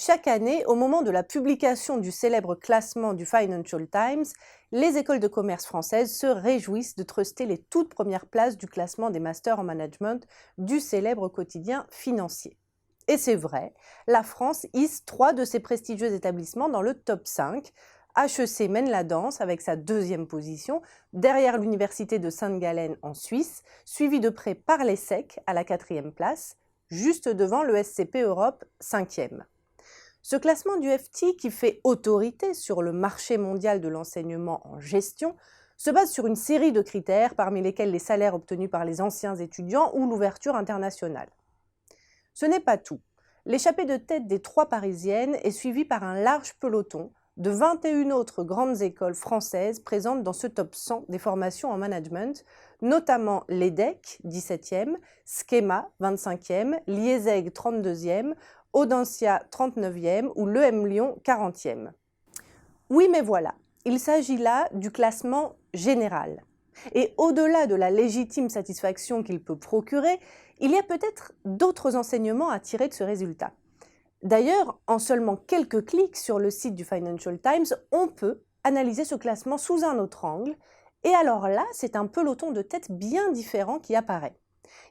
Chaque année, au moment de la publication du célèbre classement du Financial Times, les écoles de commerce françaises se réjouissent de truster les toutes premières places du classement des masters en management du célèbre quotidien financier. Et c'est vrai, la France hisse 3 de ses prestigieux établissements dans le top 5. HEC mène la danse avec sa 2e position, derrière l'université de Sainte-Gallen en Suisse, suivie de près par l'ESSEC à la 4e place, juste devant le SCP Europe 5e. Ce classement du FT, qui fait autorité sur le marché mondial de l'enseignement en gestion, se base sur une série de critères parmi lesquels les salaires obtenus par les anciens étudiants ou l'ouverture internationale. Ce n'est pas tout. L'échappée de tête des 3 parisiennes est suivie par un large peloton de 21 autres grandes écoles françaises présentes dans ce top 100 des formations en management, notamment l'EDEC, 17e, Schema, 25e, l'IESEG, 32e, Audencia, 39e ou l'EM Lyon, 40e. Oui, mais voilà, il s'agit là du classement général. Et au-delà de la légitime satisfaction qu'il peut procurer, il y a peut-être d'autres enseignements à tirer de ce résultat. D'ailleurs, en seulement quelques clics sur le site du Financial Times, on peut analyser ce classement sous un autre angle, et alors là, c'est un peloton de tête bien différent qui apparaît.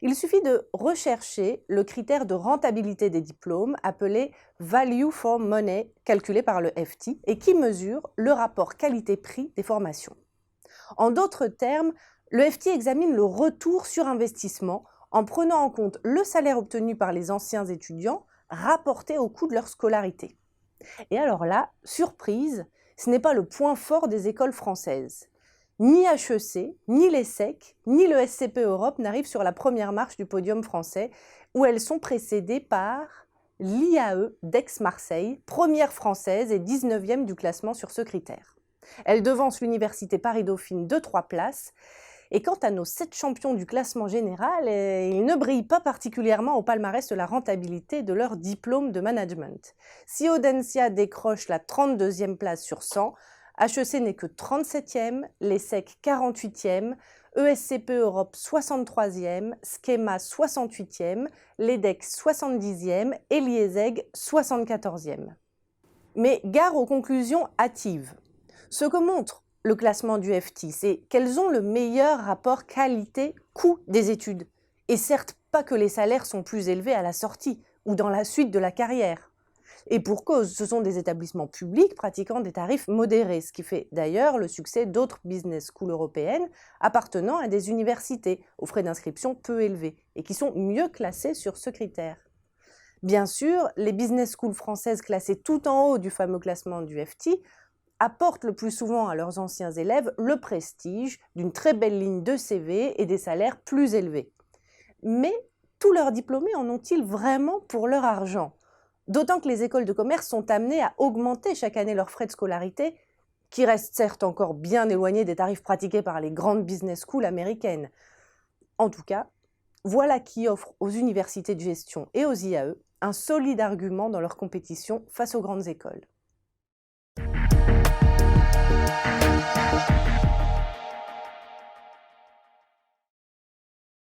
Il suffit de rechercher le critère de rentabilité des diplômes appelé Value for Money, calculé par le FT, et qui mesure le rapport qualité-prix des formations. En d'autres termes, le FT examine le retour sur investissement en prenant en compte le salaire obtenu par les anciens étudiants rapporté au coût de leur scolarité. Et alors là, surprise, ce n'est pas le point fort des écoles françaises. Ni HEC, ni l'ESSEC, ni le SCP Europe n'arrivent sur la première marche du podium français, où elles sont précédées par l'IAE d'Aix-Marseille, première française et 19e du classement sur ce critère. Elle devance l'université Paris-Dauphine de 3 places. Et quant à nos 7 champions du classement général, ils ne brillent pas particulièrement au palmarès de la rentabilité de leur diplôme de management. Si Audencia décroche la 32e place sur 100, HEC n'est que 37e, l'ESSEC 48e, ESCP Europe 63e, Schema 68e, l'EDEC 70e et l'IESEG 74e. Mais gare aux conclusions hâtives. Ce que montre le classement du FT, c'est qu'elles ont le meilleur rapport qualité-coût des études. Et certes, pas que les salaires sont plus élevés à la sortie ou dans la suite de la carrière. Et pour cause, ce sont des établissements publics pratiquant des tarifs modérés, ce qui fait d'ailleurs le succès d'autres business schools européennes appartenant à des universités aux frais d'inscription peu élevés et qui sont mieux classées sur ce critère. Bien sûr, les business schools françaises classées tout en haut du fameux classement du FT apportent le plus souvent à leurs anciens élèves le prestige d'une très belle ligne de CV et des salaires plus élevés. Mais tous leurs diplômés en ont-ils vraiment pour leur argent ? D'autant que les écoles de commerce sont amenées à augmenter chaque année leurs frais de scolarité, qui restent certes encore bien éloignés des tarifs pratiqués par les grandes business schools américaines. En tout cas, voilà qui offre aux universités de gestion et aux IAE un solide argument dans leur compétition face aux grandes écoles.